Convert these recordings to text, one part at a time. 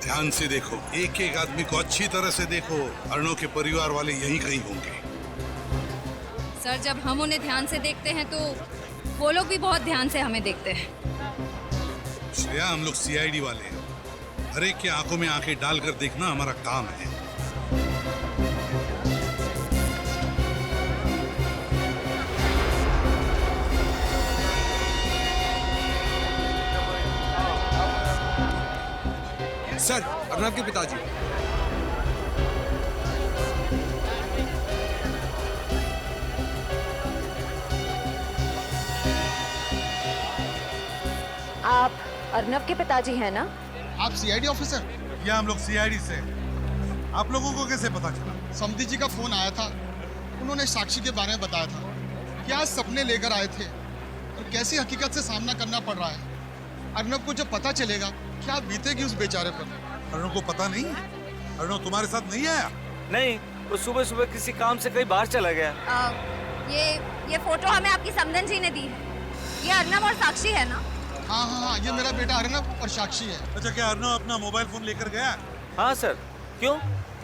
ध्यान से देखो, एक एक आदमी को अच्छी तरह से देखो। अर्णव के परिवार वाले यहीं कहीं होंगे। सर, जब हम उन्हें ध्यान से देखते हैं तो वो लोग भी बहुत ध्यान से हमें देखते हैं। श्रेया, हम लोग सीआईडी वाले हैं। हर एक की आंखों में आंखें डालकर देखना हमारा काम है। सर, अर्नव के पिताजी। आप अर्नव के पिताजी हैं ना? आप सीआईडी ऑफिसर? या हम लोग सीआईडी से। आप लोगों को कैसे पता चला? समधी जी का फोन आया था, उन्होंने साक्षी के बारे में बताया था। क्या सपने लेकर आए थे और कैसी हकीकत से सामना करना पड़ रहा है। अर्नव को जब पता चलेगा क्या बीतेगी उस बेचारे पर। अर्णव को पता नहीं है? अर्णव तुम्हारे साथ नहीं आया? नहीं, वो सुबह सुबह किसी काम से कहीं बाहर चला गया। ये फोटो हमें आपकी समधन जी ने दी है। ये अर्नव और साक्षी है ना? हाँ, ये मेरा बेटा अर्नव और साक्षी है। अच्छा, क्या अर्णव अपना मोबाइल फोन लेकर गया? हाँ सर। क्यों?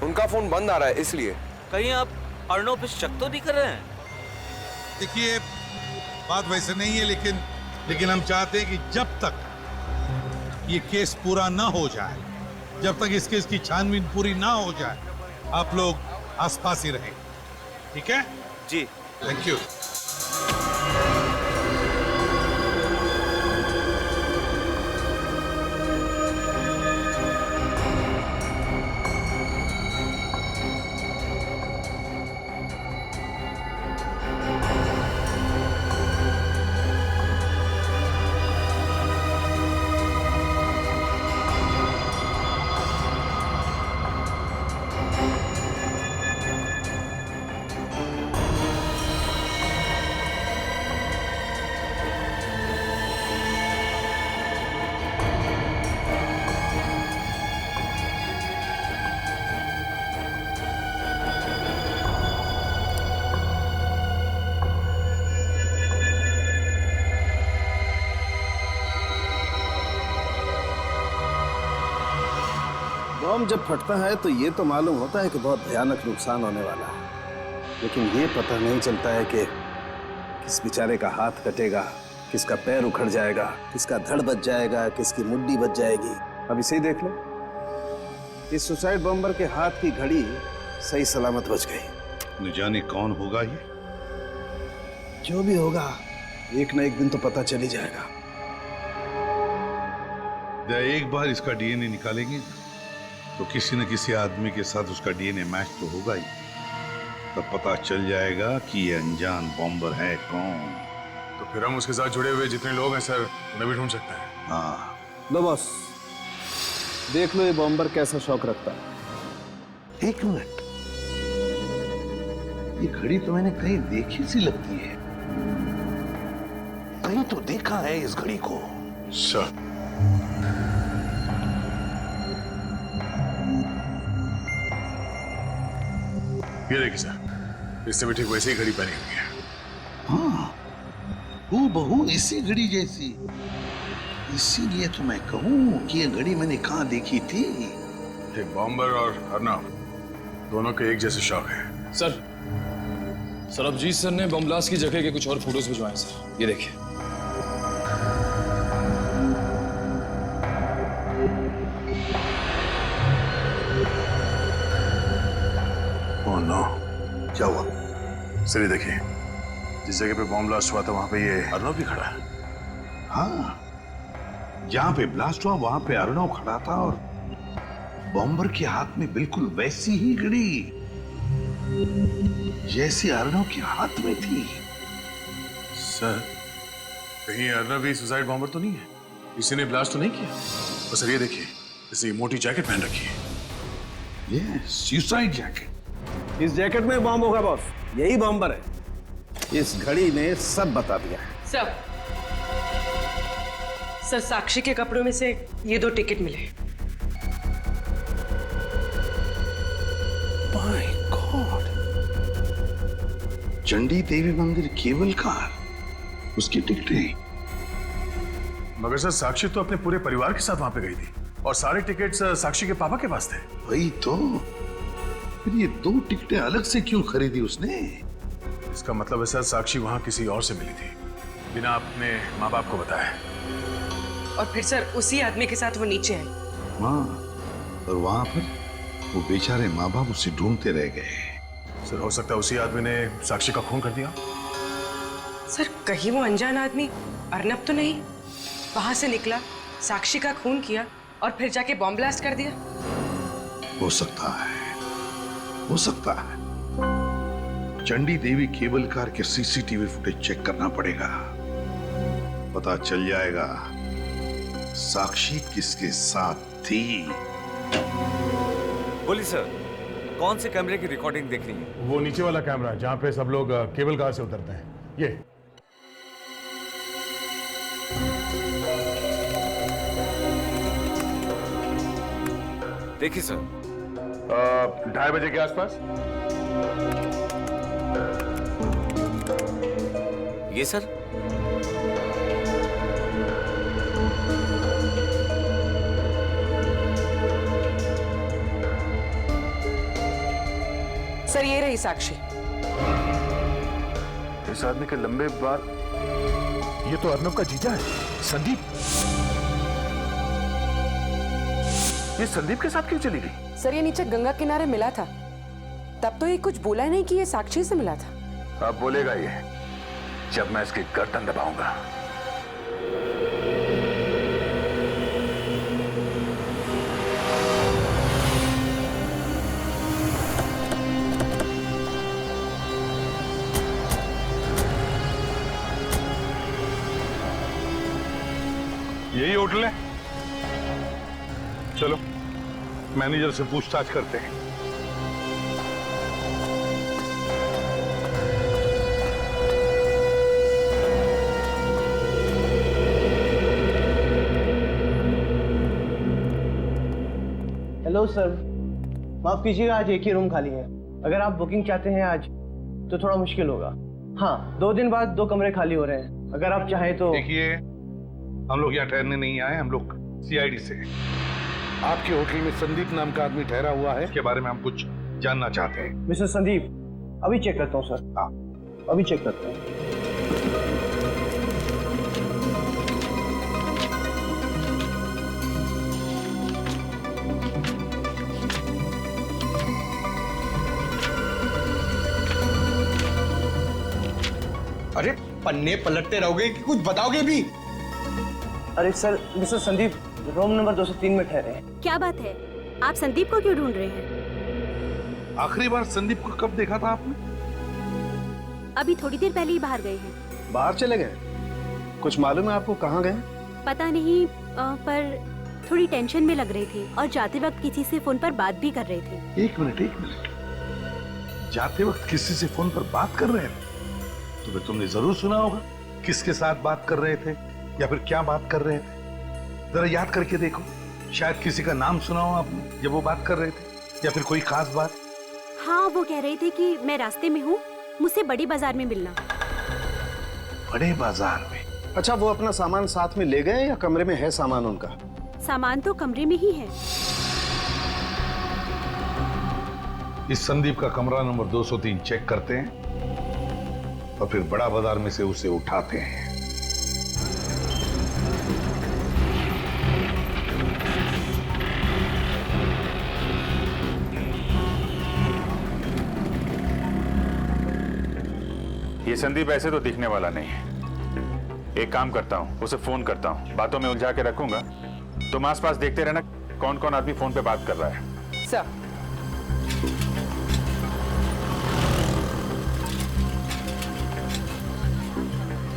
उनका फोन बंद आ रहा है इसलिए। कहीं आप अर्णव पे शक तो नहीं कर रहे हैं? देखिए, बात वैसे नहीं है, लेकिन हम चाहते हैं कि जब तक ये केस पूरा ना हो जाए, जब तक इस केस की छानबीन पूरी ना हो जाए, आप लोग आसपास ही रहें। ठीक है जी। Thank you. बम जब फटता है तो ये तो मालूम होता है कि बहुत भयानक नुकसान होने वाला है, लेकिन ये पता नहीं चलता है कि किस बेचारे का हाथ कटेगा, किसका पैर उखड़ जाएगा, किसका धड़ बच जाएगा, किसकी मुड्डी बच जाएगी। अब इसे ही देख लो, इस सुसाइड बम्बर के हाथ की घड़ी सही सलामत बच गई। न जाने कौन होगा ये। जो भी होगा, एक न एक दिन तो पता चल ही जाएगा। एक बार इसका डीएनए निकालेंगे तो किसी न किसी आदमी के साथ उसका डीएनए मैच तो होगा ही। तब पता चल जाएगा कि ये अनजान बॉम्बर है कौन। तो फिर हम उसके साथ जुड़े हुए जितने लोग हैं सर, उन्हें भी ढूंढ सकते हैं। हाँ, लो बॉस, देख लो ये बॉम्बर कैसा शौक रखता है। एक मिनट, ये घड़ी तो मैंने कहीं देखी सी लगती है। कहीं तो देखा है इस घड़ी को। सर, ये देखिए सर, इससे भी ठीक वैसे ही घड़ी पहनी हुई है। हाँ, हूबहू इसी घड़ी जैसी। इसीलिए तो मैं कहूं कि ये घड़ी मैंने कहाँ देखी थी। ये बॉम्बर और अर्नव दोनों के एक जैसे शौक है। सर, सरबजीत सर ने बम ब्लास्ट की जगह के कुछ और फोटोज भिजवाए सर, ये देखिए। ओह नो, क्या हुआ? सर ये देखिए, जिस जगह पे बॉम्ब ब्लास्ट हुआ था वहां पे ये अर्नव भी खड़ा है। हाँ, जहां पे ब्लास्ट हुआ वहां पे अर्णव खड़ा था और बॉम्बर के हाथ में बिल्कुल वैसी ही घड़ी जैसी अर्णव के हाथ में थी। सर, कहीं अर्नव भी सुसाइड बॉम्बर तो नहीं है? किसी ने ब्लास्ट तो नहीं किया? तो सर ये देखिए, इसे मोटी जैकेट पहन रखी है। ये सुसाइड जैकेट। इस जैकेट में बॉम्ब होगा बॉस, यही बॉम्बर है। इस घड़ी ने सब बता दिया है। सर, साक्षी के कपड़ों में से ये 2 टिकट मिले। माय गॉड, चंडी देवी मंदिर केवल कार, उसकी टिकटें। मगर सर, साक्षी तो अपने पूरे परिवार के साथ वहां पे गई थी। और सारे टिकट्स साक्षी के पापा के पास थे। वही तो, फिर ये 2 टिकटें अलग से क्यों खरीदी उसने? इसका मतलब है सर, साक्षी वहां किसी और से मिली थी बिना अपने माँ बाप को बताए। और फिर सर उसी आदमी के साथ वो नीचे आई। हाँ, और वहां पर वो बेचारे माँ बाप उसे ढूंढते रह गए। सर हो सकता है उसी आदमी ने साक्षी का खून कर दिया। सर कहीं वो अनजान आदमी अर्नब तो नहीं? वहां से निकला, साक्षी का खून किया और फिर जाके बॉम्ब ब्लास्ट कर दिया। हो सकता है, हो सकता है। चंडी देवी केबल कार के सीसीटीवी फुटेज चेक करना पड़ेगा, पता चल जाएगा साक्षी किसके साथ थी। बोलिए सर, कौन से कैमरे की रिकॉर्डिंग देखनी है? वो नीचे वाला कैमरा जहाँ पे सब लोग केबल कार से उतरते हैं, ये। देखिए सर, 2:30 बजे के आसपास। ये सर, सर ये रही साक्षी। इस आदमी के लंबे बाल, ये तो अर्नब का जीजा है, संदीप। ये संदीप के साथ क्यों चली गई? सर ये नीचे गंगा किनारे मिला था, तब तो ये कुछ बोला नहीं कि ये साक्षी से मिला था। अब बोलेगा ये जब मैं इसकी गर्दन दबाऊंगा। यही होटल है? चलो मैनेजर से पूछताछ करते हैं। हेलो सर, माफ कीजिएगा, आज एक ही रूम खाली है। अगर आप बुकिंग चाहते हैं आज तो थोड़ा मुश्किल होगा। हाँ, 2 दिन बाद 2 कमरे खाली हो रहे हैं, अगर आप चाहें तो। देखिए, हम लोग यहाँ ठहरने नहीं आए, हम लोग सीआईडी से। आपके होटल में संदीप नाम का आदमी ठहरा हुआ है, इसके बारे में हम कुछ जानना चाहते हैं। मिस्टर संदीप, अभी चेक करता हूँ सर। हाँ, अभी चेक करता हूँ। अरे पन्ने पलटते रहोगे कि कुछ बताओगे भी? अरे sir, mister Sandeep room number 203 में ठहरे हैं। क्या बात है? आप संदीप को क्यों ढूंढ रहे हैं? आखिरी बार संदीप को कब देखा था आपने? अभी थोड़ी देर पहले ही बाहर गए हैं। बाहर चले गए? कुछ मालूम है आपको कहाँ गए? पता नहीं, पर थोड़ी टेंशन में लग रहे थे और जाते वक्त किसी से फोन पर बात भी कर रहे थे। एक मिनट। जाते वक्त किसी से फोन पर बात कर रहे थे? तो फिर तुमने जरूर सुना होगा किसके साथ बात कर रहे थे या फिर क्या बात कर रहे थे। जरा याद करके देखो, शायद किसी का नाम सुना हो आपने जब वो बात कर रहे थे, या फिर कोई खास बात। हाँ, वो कह रहे थे कि मैं रास्ते में हूँ, मुझसे बड़ी बाजार में मिलना। बड़े बाजार में? अच्छा, वो अपना सामान साथ में ले गए या कमरे में है सामान उनका? सामान तो कमरे में ही है। इस संदीप का कमरा नंबर 203 चेक करते हैं और फिर बड़ा बाजार में से उसे उठाते हैं। ये संदीप ऐसे तो दिखने वाला नहीं है। एक काम करता हूँ, उसे फोन करता हूँ, बातों में उलझा के रखूंगा। तुम आसपास देखते रहना कौन कौन आदमी फोन पे बात कर रहा है। सर,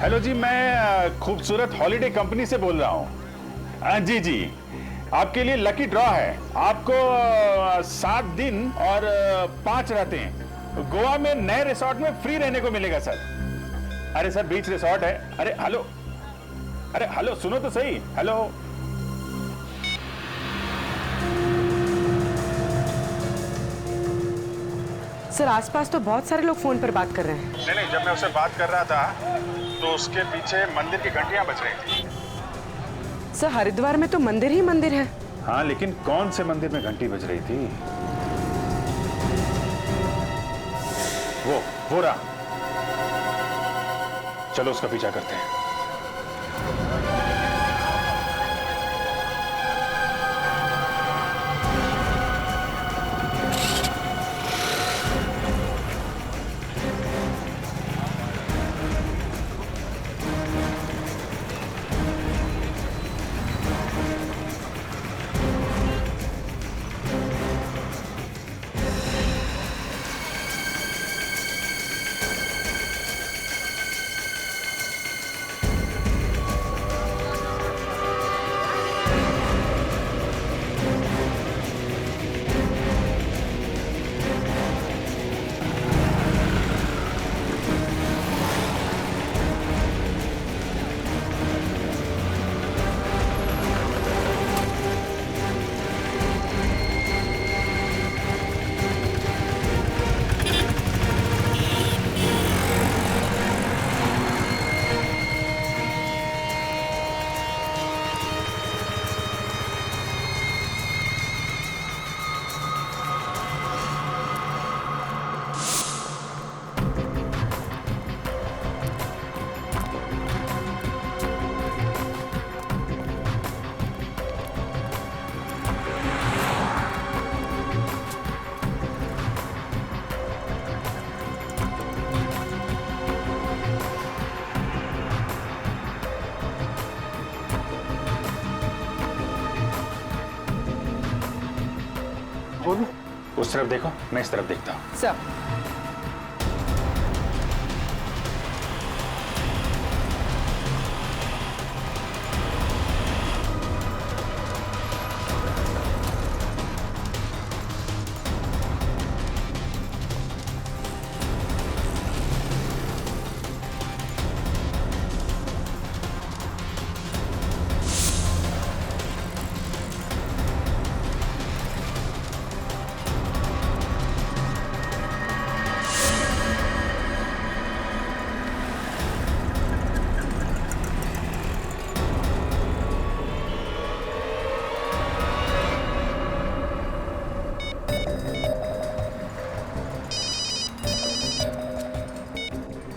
हेलो जी, मैं खूबसूरत हॉलिडे कंपनी से बोल रहा हूँ। जी, आपके लिए लकी ड्रॉ है। आपको 7 दिन और 5 रातें गोवा में नए रिसोर्ट में फ्री रहने को मिलेगा सर। अरे सर, बीच रिसोर्ट है। अरे हेलो, सुनो तो सही। हेलो, सर आसपास तो बहुत सारे लोग फोन पर बात कर रहे हैं। नहीं, जब मैं उससे बात कर रहा था तो उसके पीछे मंदिर की घंटियां बज रही थी। सर हरिद्वार में तो मंदिर ही मंदिर है। हाँ, लेकिन कौन से मंदिर में घंटी बज रही थी? वो रहा। चलो उसका पीछा करते हैं। उस तरफ देखो, मैं इस तरफ देखता हूँ। सर,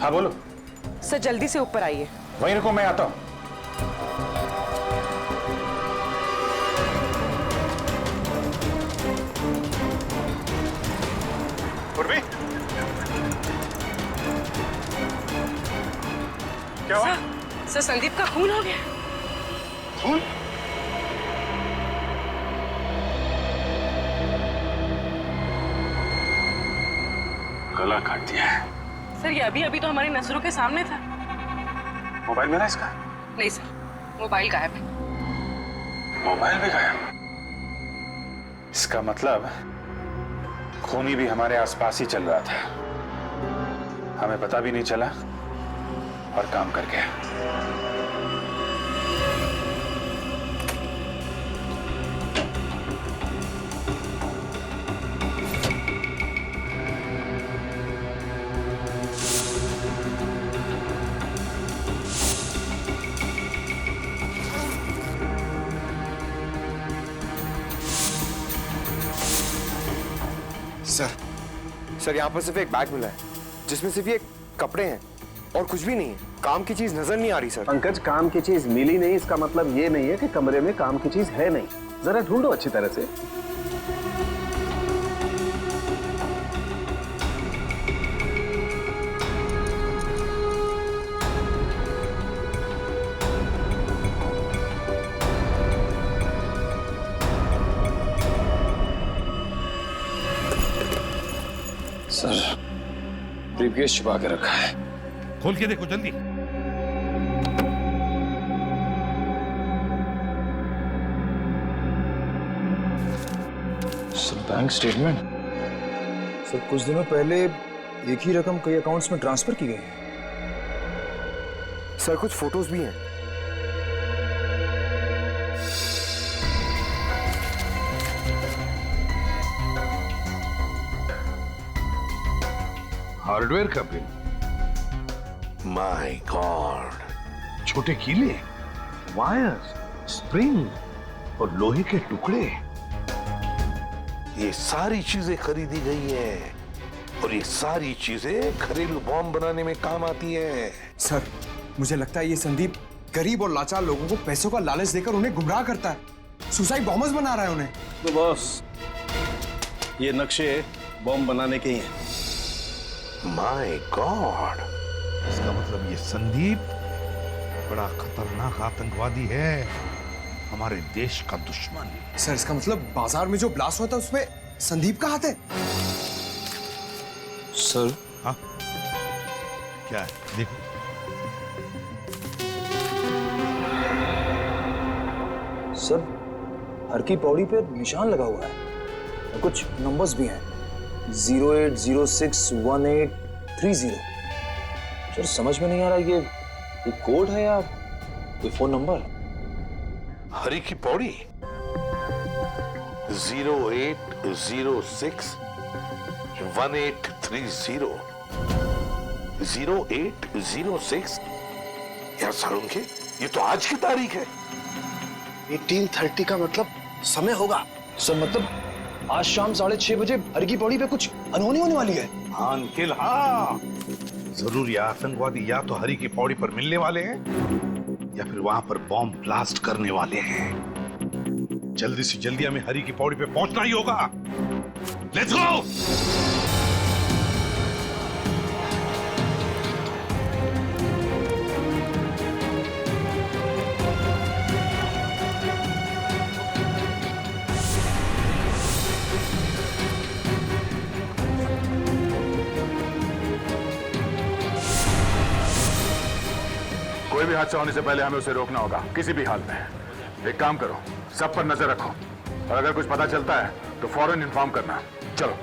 हाँ बोलो। सर जल्दी से ऊपर आइए। वहीं रुको, मैं आता हूँ। उर्वी, क्या हुआ? सर संदीप का खून हो गया। खून? गला काट दिया है। सर ये अभी तो हमारी नजरों के सामने था। मोबाइल मिला इसका? नहीं सर, मोबाइल गायब है। मोबाइल भी गायब? इसका मतलब खूनी भी हमारे आसपास ही चल रहा था, हमें पता भी नहीं चला और काम कर गया। सर यहाँ पर सिर्फ एक बैग मिला है जिसमें सिर्फ ये कपड़े हैं और कुछ भी नहीं है। काम की चीज नजर नहीं आ रही सर। पंकज, काम की चीज मिली नहीं इसका मतलब ये नहीं है कि कमरे में काम की चीज है नहीं। जरा ढूंढो अच्छी तरह से। सर, ब्रीफकेस छुपा के रखा है। खोल के देखो जल्दी। Sir bank statement. सर कुछ दिनों पहले एक ही रकम कई अकाउंट्स में ट्रांसफर की गई है। सर कुछ फोटोज भी हैं। हार्डवेयर का बिल। माय गॉड, छोटे कीले, वायर्स, स्प्रिंग और लोहे के टुकड़े, ये सारी चीजें खरीदी गई हैं और ये सारी चीजें घरेलू बॉम्ब बनाने में काम आती हैं। सर, मुझे लगता है ये संदीप गरीब और लाचार लोगों को पैसों का लालच देकर उन्हें गुमराह करता है। सुसाइड बॉम्बर्स बना रहा है उन्हें। तो बॉस, ये नक्शे बॉम्ब बनाने के ही हैं। माय गॉड, इसका मतलब ये संदीप बड़ा खतरनाक आतंकवादी है, हमारे देश का दुश्मन। सर, इसका मतलब बाजार में जो ब्लास्ट हुआ था उसमें संदीप का हाथ है। सर, हाँ क्या है? देखो, सर, हर की पौड़ी पे निशान लगा हुआ है और कुछ नंबर्स भी हैं, 08061830। सर, समझ में नहीं आ रहा ये कोड है या कोई फोन नंबर। हरी की पौड़ी 08061830 0806। यार सारुंखे, ये तो आज की तारीख है। 1830 का मतलब समय होगा। सर, मतलब आज शाम 6:30 बजे हर की पौड़ी पे कुछ अनहोनी होने वाली है। हाँ अंकिल, हाँ जरूर ये आतंकवादी या तो हरी की पौड़ी पर मिलने वाले हैं या फिर वहां पर बॉम्ब ब्लास्ट करने वाले हैं। जल्दी से जल्दी हमें हरी की पौड़ी पे पहुंचना ही होगा। Let's go. कोई भी हादसा होने से पहले हमें उसे रोकना होगा, किसी भी हाल में। एक काम करो, सब पर नजर रखो और अगर कुछ पता चलता है तो फौरन इन्फॉर्म करना। चलो।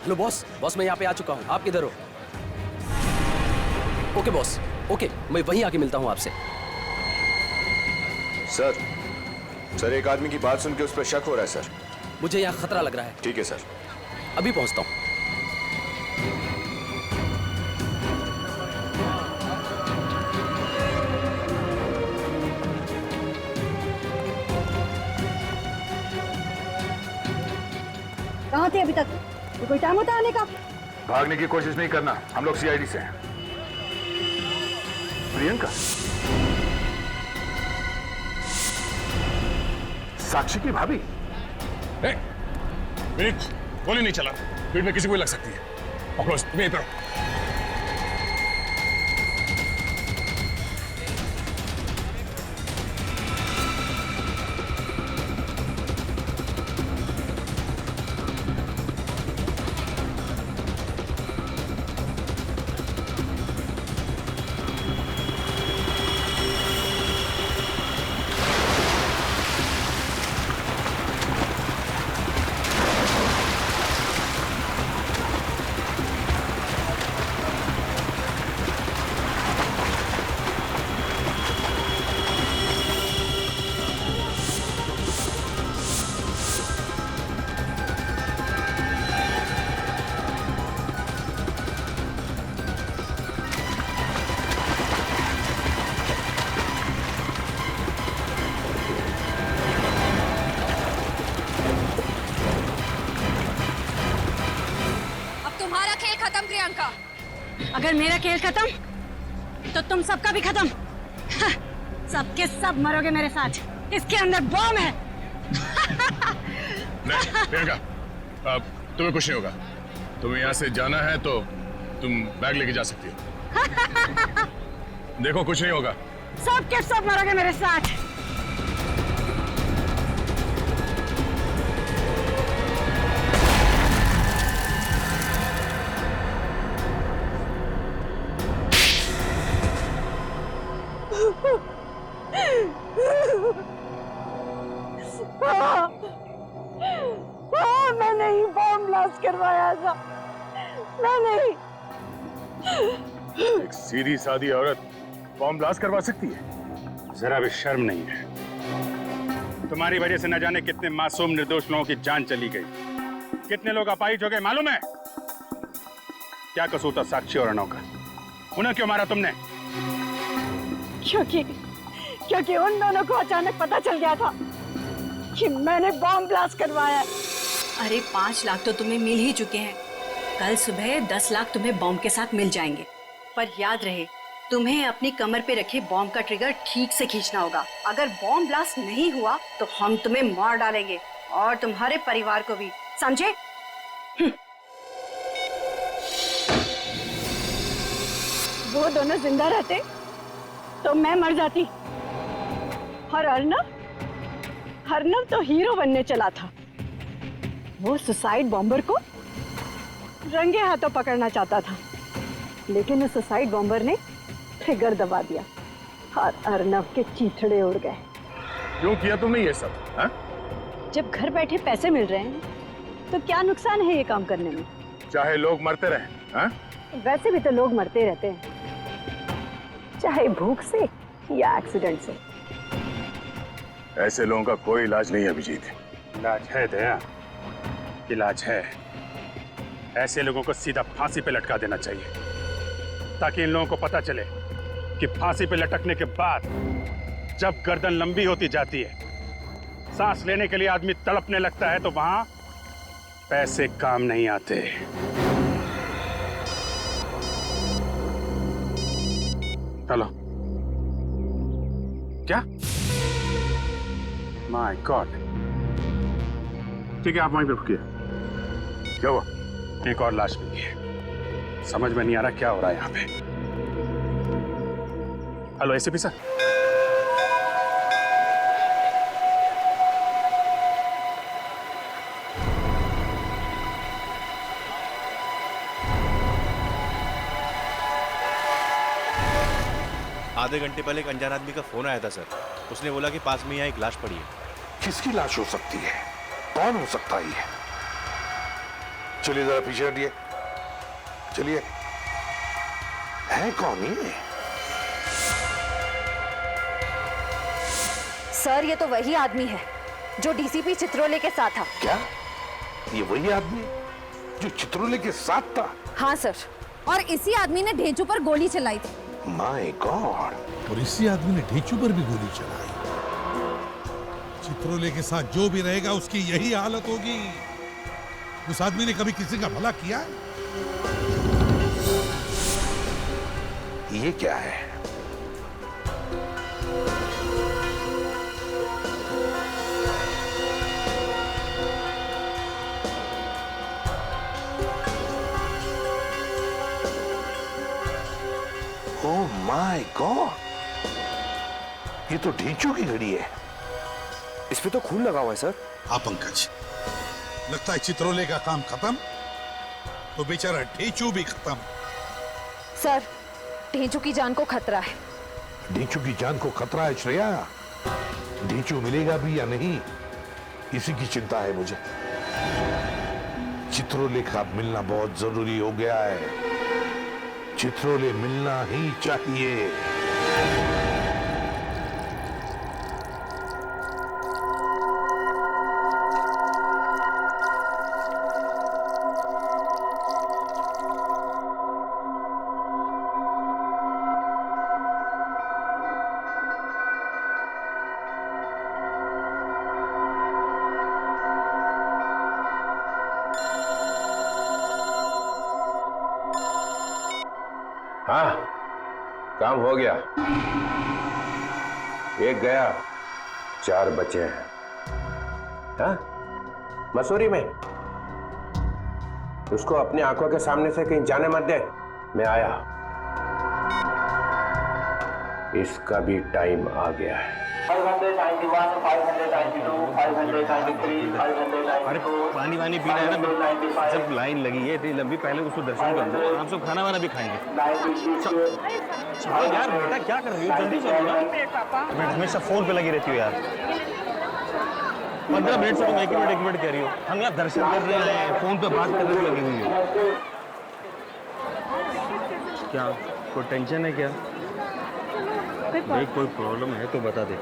हेलो बॉस, मैं यहाँ पे आ चुका हूँ। आप किधर हो? ओके बॉस, ओके, मैं वहीं आके मिलता हूँ आपसे। सर, एक आदमी की बात सुन के उस पर शक हो रहा है सर। मुझे यहाँ खतरा लग रहा है। ठीक है सर, अभी पहुँचता हूँ। कहाँ थे अभी तक? तो कोई टाइम होता आने का? भागने की कोशिश नहीं करना, हम लोग सीआईडी से हैं। प्रियंका, साक्षी की भाभी। विनीत, गोली नहीं चला, भीड़ में किसी को लग सकती है। अफरोज, तुम्हें इधर। अगर मेरा खेल खत्म तो तुम सबका भी खत्म। सबके सब मरोगे मेरे साथ। इसके अंदर बॉम्ब है। नहीं प्रियंका, अब तुम्हें कुछ नहीं होगा। तुम्हें यहाँ से जाना है तो तुम बैग लेके जा सकती हो। देखो कुछ नहीं होगा। सबके सब मरोगे मेरे साथ। मैं नहीं बॉम्ब ब्लास्ट करवाया था। मैं नहीं। एक सीधी सादी औरत बॉम्ब ब्लास्ट करवा सकती है? जरा भी शर्म नहीं है। तुम्हारी वजह से न जाने कितने मासूम निर्दोष लोगों की जान चली गई। कितने लोग अपाहिज हो गए मालूम है? क्या कसूर था साक्षी और अर्णव का? उन्हें क्यों मारा तुमने? क्योंकि उन दोनों को अचानक पता चल गया था कि मैंने बॉम्ब ब्लास्ट करवाया है। अरे 5 लाख तो तुम्हें मिल ही चुके हैं। कल सुबह 10 लाख तुम्हें बॉम्ब के साथ मिल जाएंगे। पर याद रहे, तुम्हें अपनी कमर पे रखे बॉम्ब का ट्रिगर ठीक से खींचना होगा। अगर बॉम्ब ब्लास्ट नहीं हुआ तो हम तुम्हें मार डालेंगे और तुम्हारे परिवार को भी, समझे? वो दोनों जिंदा रहते तो मैं मर जाती। और अर्नव तो हीरो बनने चला था। वो सुसाइड बॉम्बर को रंगे हाथों पकड़ना चाहता था, लेकिन उस सुसाइड बॉम्बर ने ट्रिगर दबा दिया और अर्नव के चीथड़े उड़ गए। क्यों किया तुमने ये सब? हा? जब घर बैठे पैसे मिल रहे हैं तो क्या नुकसान है ये काम करने में? चाहे लोग मरते रहे। हा? वैसे भी तो लोग मरते रहते हैं, चाहे भूख से या एक्सीडेंट से। ऐसे लोगों का कोई इलाज नहीं है अभिजीत। इलाज है दया, इलाज है। ऐसे लोगों को सीधा फांसी पे लटका देना चाहिए, ताकि इन लोगों को पता चले कि फांसी पे लटकने के बाद जब गर्दन लंबी होती जाती है, सांस लेने के लिए आदमी तड़पने लगता है, तो वहां पैसे काम नहीं आते। चलो। क्या? My God. ठीक है, आप वहीं पे रुकिए। क्या हुआ? एक और लाश मिली है। समझ में नहीं आ रहा क्या हो रहा है यहाँ पे। Hello ACP sir. आधे घंटे पहले एक अनजान आदमी का फोन आया था सर। उसने बोला कि पास में यहाँ एक लाश पड़ी है। किसकी लाश हो सकती है? कौन हो सकता है ये? चलिए जरा पीछे हटिए। चलिए, है कौन ये? सर, ये तो वही आदमी है जो डीसीपी चित्रोले के साथ था। क्या ये वही आदमी जो चित्रोले के साथ था? हाँ सर, और इसी आदमी ने ढेंचू पर गोली चलाई थी। My God! और इसी आदमी ने ढेंचू पर भी गोली चलाई। चित्रोले के साथ जो भी रहेगा उसकी यही हालत होगी। उस आदमी ने कभी किसी का भला किया है? ये क्या है? Oh my God! ये तो ढेंचू की घड़ी है। इस पे तो खून लगा हुआ है सर। हाँ पंकज, लगता है चित्रोले का काम खत्म तो बेचारा ढेंचू भी खत्म। सर, ढेंचू की जान को खतरा है। ढेंचू की जान को खतरा है श्रेया? ढेंचू मिलेगा भी या नहीं, इसी की चिंता है मुझे। चित्रोले का मिलना बहुत जरूरी हो गया है। चित्रोले मिलना ही चाहिए। हाँ, काम हो गया। एक गया, 4 बचे हैं। हाँ, मसूरी में। उसको अपनी आंखों के सामने से कहीं जाने मत दे। मैं आया। इसका भी टाइम आ गया है। 591, 592, 593, 594, पानी वानी पीना है ना, जब लाइन लगी है इतनी लंबी, पहले उसको दर्शन कर लो, आराम से खाना वाना भी खाएंगे। चलो यार बेटा, क्या कर रही हो? जल्दी चलो ना। बेटा हमेशा फोन पे लगी रहती हो यार। 15 मिनट से तुम एक मिनट कह रही हो। हम यहाँ दर्शन कर रहे हैं, फोन पे बात करने में लगी हुई हो। क्या कोई टेंशन है क्या? भाई कोई प्रॉब्लम है तो बता दे।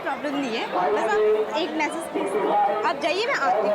प्रॉब्लम नहीं है, बस आप एक मैसेज प्लीज आप जाइए, मैं आती हूँ।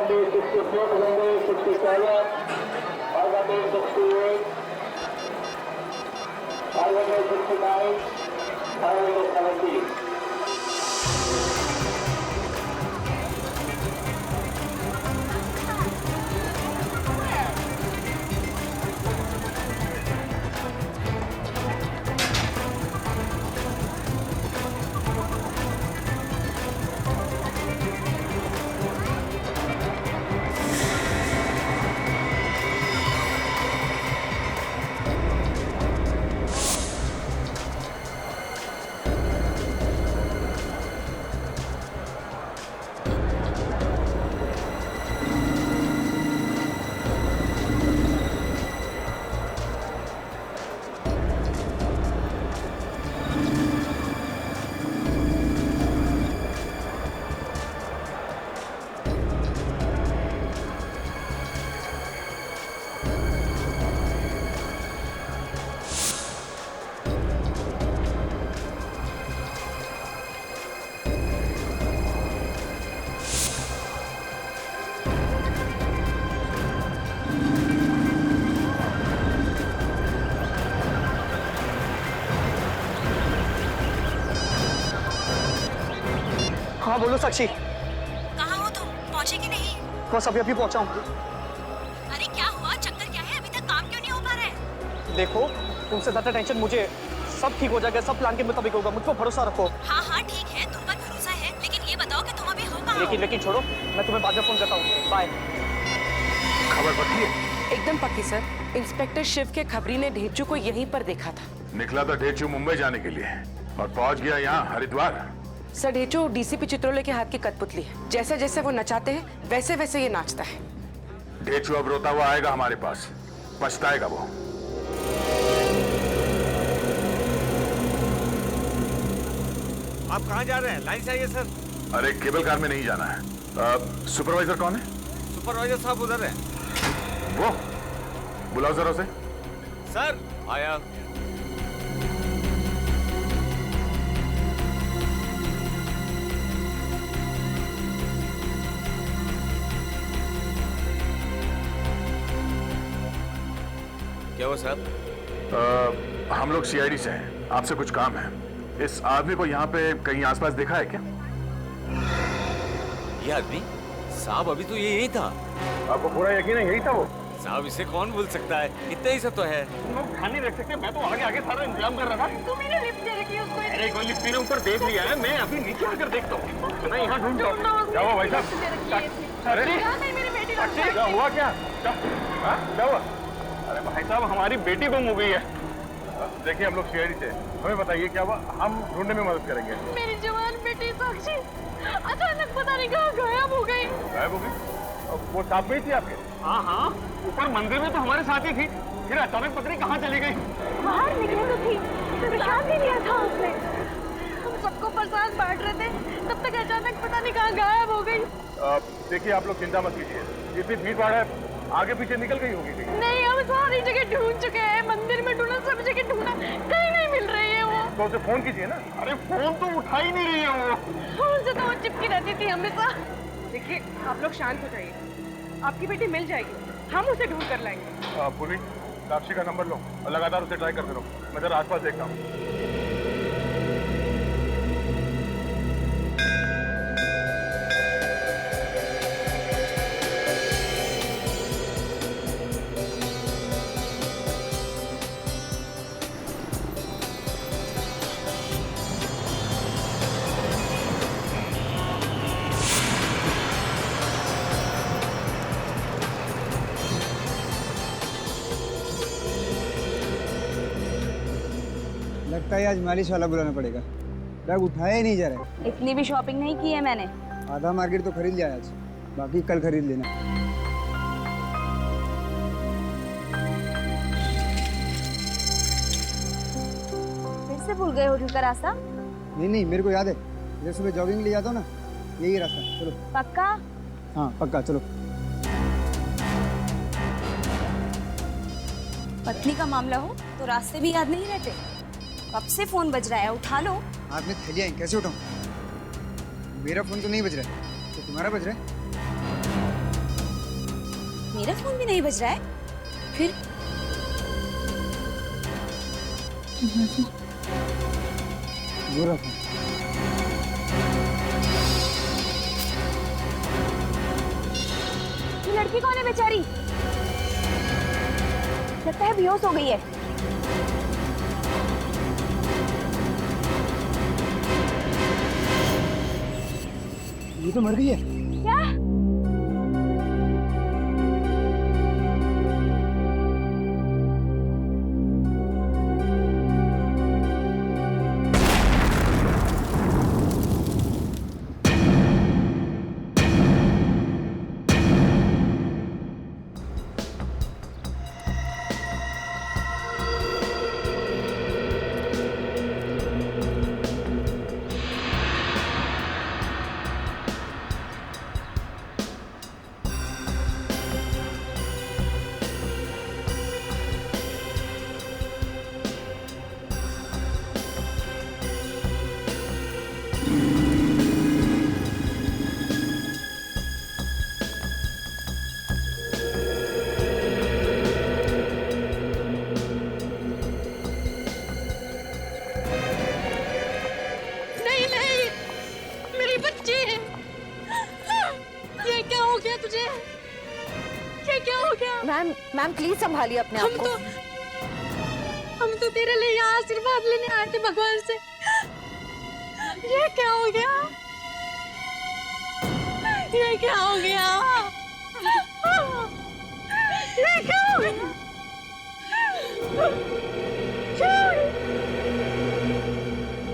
हाँ बोलो साक्षी। कहाँ हो तुम? पहुँचे कि नहीं? बस अभी अभी पहुंचा हूँ। अरे क्या हुआ? चक्कर क्या है? अभी तक काम क्यों नहीं हो पा रहा है? देखो तुमसे ज्यादा टेंशन मुझे, सब ठीक हो जाएगा, सब प्लान के मुताबिक होगा, मुझ पर भरोसा रखो। हाँ हाँ ठीक है, तुम पर भरोसा है, लेकिन ये बताओ कि तुम अभी हो कहाँ? लेकिन छोड़ो, मैं तुम्हें बाद में फोन करता हूँ। बाय। खबर पक्की है? एकदम पक्की सर। इंस्पेक्टर शिव के खबरी ने ढेचू को यहीं पर देखा था। निकला था ढेचू मुंबई जाने के लिए और पहुंच गया यहाँ हरिद्वार। सर ढेचू डीसीपी चित्रोले के हाथ की कठपुतली है, जैसे जैसे वो नचाते हैं वैसे वैसे ये नाचता है। ढेचू अब रोता हुआ आएगा हमारे पास, पछताएगा वो। आप कहाँ जा रहे हैं? लाइन से आइए सर। अरे केबल कार में नहीं जाना है। सुपरवाइजर कौन है? सुपरवाइजर साहब उधर है। वो बुलाओ जरा उसे। सर आया। क्या हुआ साहब? हम लोग सीआईडी से हैं, आपसे कुछ काम है। इस आदमी को यहाँ पे कहीं आसपास देखा है क्या? ये आदमी? साहब अभी तो ये यही था। आपको पूरा यकीन है यही था वो? साहब इसे कौन भूल सकता है, इतना ही सब तो है। तुम लोग ध्यान नहीं रख सकते, मैं तो आगे आगे सारा इंतजाम कर रहा था। तुमने लिफ्ट दे रखी है उसको। अरे कोई लिफ्ट मेरे ऊपर देख लिया है, मैं अभी नीचे आकर देखता हूँ। मैं यहाँ ढूंढता हूँ। क्या हुआ भाई साहब? अरे क्या हुआ? क्या हुआ? अरे भाई साहब हमारी बेटी गुम हो गई है। देखिए हम लोग सीआईडी से, हमें बताइए क्या हुआ, हम ढूंढने में मदद करेंगे। मेरी जवान बेटी साक्षी अचानक पता नहीं कहाँ गायब हो गई। गायब हो गई? वो साथ में ही थी आपके? हाँ हाँ, ऊपर मंदिर में तो हमारे साथ ही थी, फिर अचानक पता नहीं कहाँ चली गई। बाहर निकले तो थी, प्रसाद भी लिया था उसने। हम सबको प्रसाद बांट रहे थे, तब तक अचानक पता नहीं कहाँ गायब हो गई। देखिए आप लोग चिंता मत कीजिए, जितनी भीड़ भाड़ है आगे पीछे निकल गई होगी कहीं। नहीं, हम सारी जगह ढूंढ चुके हैं, मंदिर में ढूंढा, सब जगह ढूंढा, कहीं नहीं मिल रही है वो। तो उसे फोन कीजिए ना। अरे फोन तो उठा ही नहीं रही है वो। उनसे तो वो चिपकी रहती थी हमेशा। देखिए आप लोग शांत हो जाइए, आपकी बेटी मिल जाएगी, हम उसे ढूंढ कर लाएंगे। पुलिस साक्षी का नंबर लो और लगातार उसे ट्राई करते रहो, मैं जरा आसपास देखता हूँ। लगता है आज मालिश वाला बुलाना पड़ेगा, बैग उठाया ही नहीं जा रहा है। इतनी भी शॉपिंग नहीं की है मैंने। आधा मार्केट तो खरीद लिया आज, बाकी कल खरीद लेना। फिर से भूल गए होटल का रास्ता? नहीं मेरे को याद है, जैसे सुबह जॉगिंग ले जाता हूँ ना, यही रास्ता। चलो पक्का? हाँ पक्का, चलो। पत्नी का मामला हो तो रास्ते भी याद नहीं रहते। कब से फोन बज रहा है, उठा लो। हाथ में थैलियां हैं, कैसे उठाऊं? मेरा फोन तो नहीं बज रहा है, तो तुम्हारा बज रहा है। मेरा फोन भी नहीं बज रहा है। फिर बुरा फोन। ये लड़की कौन है बेचारी? लगता है बेहोश हो गई है। ये तो मर गई है। क्या? नहीं नहीं, मेरी बच्ची है। ये क्या हो गया तुझे? ये क्या हो गया? मैम प्लीज संभालिए अपने आप को। हम तो तेरे लिए यहाँ आशीर्वाद लेने आए थे भगवान से। ये क्या हो गया? ये क्या हो गया? ये क्या हो गया?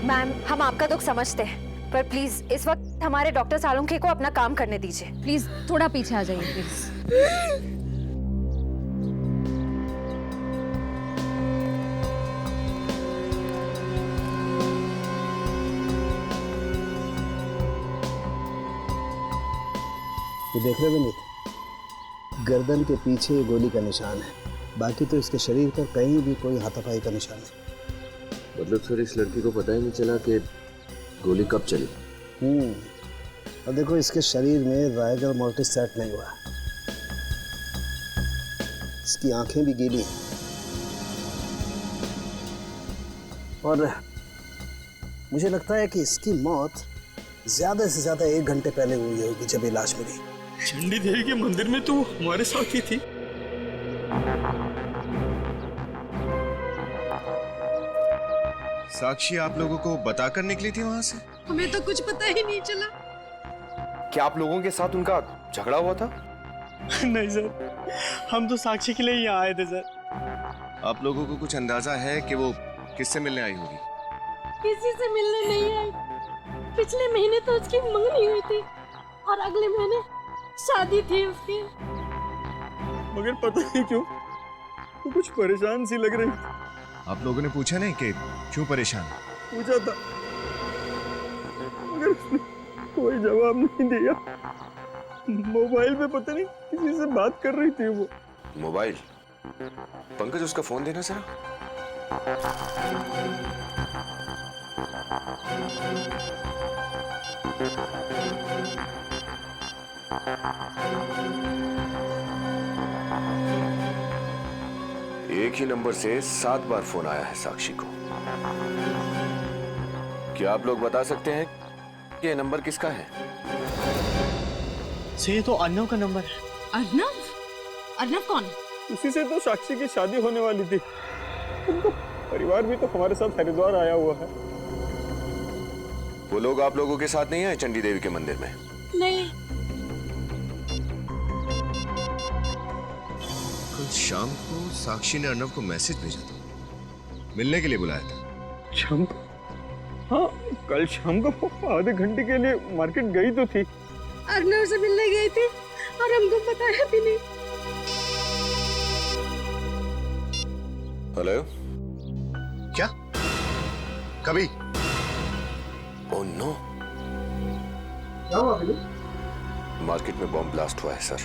मैम हम आपका दुख समझते हैं, पर प्लीज इस वक्त हमारे डॉक्टर सालुंखे को अपना काम करने दीजिए। प्लीज थोड़ा पीछे आ जाइए प्लीज। ये देख रहे हो विनीत, गर्दन के पीछे ये गोली का निशान है, बाकी तो इसके शरीर पर कहीं भी कोई हाथापाई का निशान नहीं। मतलब सर इस लड़की को पता ही नहीं चला कि गोली कब चली। और देखो इसके शरीर में राइगर मोर्टिस सेट नहीं हुआ, इसकी आंखें भी गीली हैं और मुझे लगता है कि इसकी मौत ज्यादा से ज्यादा 1 घंटे पहले हुई होगी जब ये लाश मिली। चंडी देवी के मंदिर में तो हमारे साथ ही थी। साक्षी आप लोगों को बताकर निकली थी वहां से? हमें तो कुछ पता ही नहीं चला। क्या आप लोगों के साथ उनका झगड़ा हुआ था? नहीं सर, हम तो साक्षी के लिए यहाँ आए थे सर। आप लोगों को कुछ अंदाजा है कि वो किससे मिलने आई होगी? किसी से मिलने नहीं आई। पिछले महीने तो उसकी मंगनी हुई थी और अगले महीने शादी थी उसकी। मगर पता नहीं क्यों वो कुछ परेशान सी लग रही थी। आप लोगों ने पूछा नहीं कि क्यों परेशान? पूछा था मगर उसने कोई जवाब नहीं दिया। मोबाइल पे पता नहीं किसी से बात कर रही थी वो। मोबाइल? पंकज उसका फोन देना जरा। एक ही नंबर से 7 बार फोन आया है साक्षी को। क्या आप लोग बता सकते हैं कि ये नंबर किसका है? ये तो अर्नव का नंबर है। अर्नव? अर्नव कौन? उसी से तो साक्षी की शादी होने वाली थी। उनका परिवार भी तो हमारे साथ हरिद्वार आया हुआ है। वो लोग आप लोगों के साथ नहीं आए चंडी देवी के मंदिर में? नहीं। कल शाम को साक्षी ने अर्नव को मैसेज भेजा था, मिलने के लिए बुलाया था। शाम को? हाँ, कल शाम को आधे घंटे के लिए मार्केट गई तो थी। अर्नव से मिलने गई थी और हमको बताया भी नहीं। हेलो? क्या? कभी? Oh no. क्या हुआ अभी? मार्केट में बॉम्ब ब्लास्ट हुआ है सर।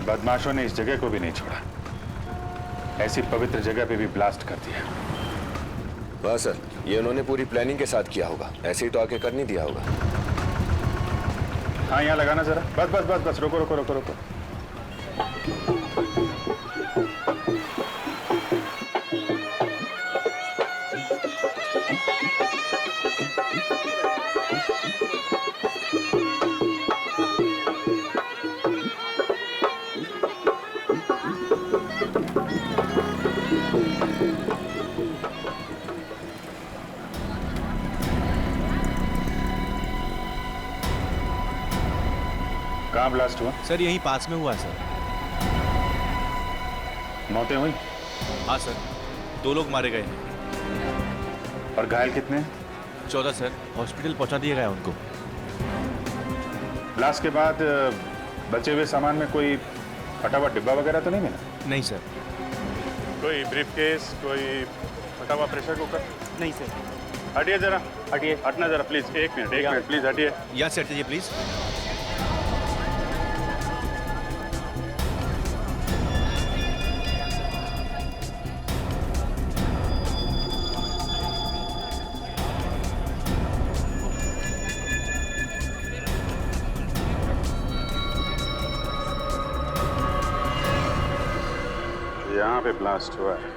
बदमाशों ने इस जगह को भी नहीं छोड़ा, ऐसी पवित्र जगह पे भी ब्लास्ट कर दिया। वाह सर, ये उन्होंने पूरी प्लानिंग के साथ किया होगा, ऐसे ही तो आके कर नहीं दिया होगा। हाँ यहाँ लगाना जरा, बस बस बस बस, रुको रुको रुको रुको। कहाँ ब्लास्ट हुआ? सर यहीं पास में हुआ है सर। मौतें हुई? हाँ सर, 2 लोग मारे गए हैं। और घायल कितने? 14 सर, हॉस्पिटल पहुंचा दिया गया उनको। ब्लास्ट के बाद बचे हुए सामान में कोई फटा हुआ डिब्बा वगैरह तो नहीं मिला? नहीं सर। कोई ब्रीफकेस, कोई फटा हुआ प्रेशर कुकर? नहीं सर। हटिए जरा, हटिए, हटना जरा प्लीज, एक मिनट प्लीज हटिए। यहाँ से हटिए प्लीज। यहाँ पे ब्लास्ट हुआ है।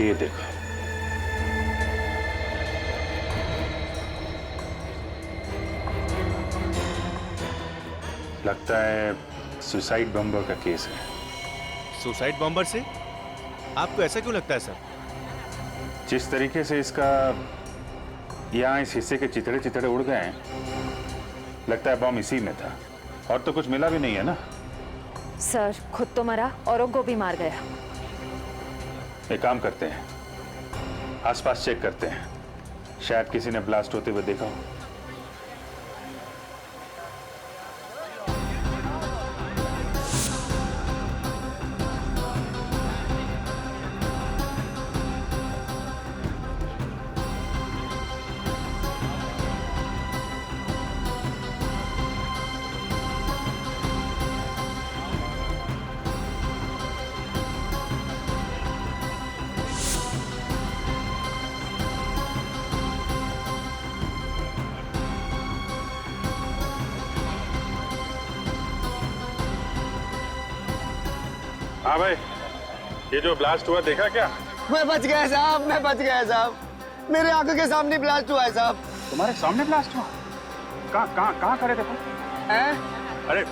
ये देखो, लगता है सुसाइड बम्बर का केस है। सुसाइड बॉम्बर से? आपको ऐसा क्यों लगता है सर? जिस तरीके से इसका यहाँ इस हिस्से के चिथड़े चिथड़े उड़ गए हैं, लगता है बम इसी में था। और तो कुछ मिला भी नहीं है ना? सर खुद तो मरा, औरों को भी मार गया। एक काम करते हैं, आसपास चेक करते हैं, शायद किसी ने ब्लास्ट होते हुए देखा हो। हाँ भाई, ये जो ब्लास्ट हुआ देखा क्या? मैं बच गया साहब, मैं बच गया साहब। मेरे आंखों के सामने ब्लास्ट हुआ है साहब। तुम्हारे सामने ब्लास्ट हुआ? कहाँ खड़े थे तुम? अरे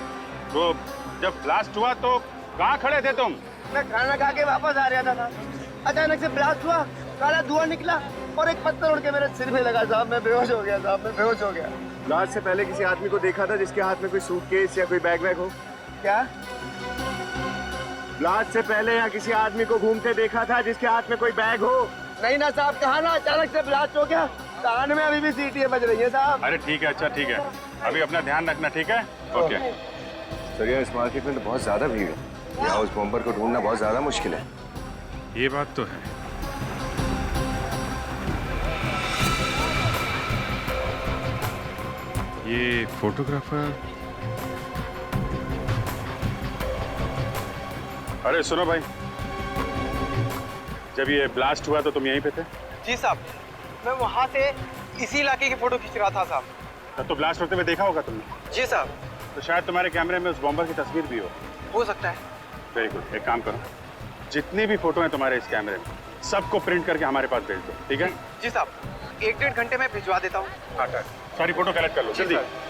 वो जब ब्लास्ट हुआ तो कहाँ खड़े थे तुम? मैं खाना खा के वापस आ रहा था साहब। अचानक से ब्लास्ट हुआ, काला धुआं निकला और एक पत्थर उड़ के मेरे सिर में लगा साहब। मैं बेहोश हो गया साहब, मैं बेहोश हो गया। ब्लास्ट से पहले किसी आदमी को देखा था जिसके हाथ में कोई सूटकेस या कोई बैग वैग हो? क्या? ब्लास्ट से पहले या किसी आदमी को घूमते देखा था जिसके हाथ में कोई बैग हो? नहीं ना साहब, कहा ना अचानक से ब्लास्ट हो गया। कान में अभी भी सीटियां बज रही है साहब। अरे ठीक है, अच्छा ठीक है, अभी अपना ध्यान रखना, ठीक है? ओके। सर यार, इस मार्केट में तो बहुत ज्यादा भीड़ है, यहाँ उस बॉम्बर को ढूंढना बहुत ज्यादा मुश्किल है। ये बात तो है। ये फोटोग्राफर, अरे सुनो भाई, जब ये ब्लास्ट हुआ तो तुम यहीं पे थे? जी साहब, मैं वहाँ से इसी इलाके की फोटो खींच रहा था साहब। तब तो ब्लास्ट होते हुए देखा होगा तुमने? जी साहब। तो शायद तुम्हारे कैमरे में उस बॉम्बर की तस्वीर भी हो सकता है। वेरी गुड, एक काम करो, जितनी भी फोटो हैं तुम्हारे इस कैमरे में सबको प्रिंट करके हमारे पास भेज दो, ठीक है? जी साहब, 1-1.5 घंटे में भिजवा देता हूँ। हाँ, सारी फोटो कलेक्ट कर लो जल्दी।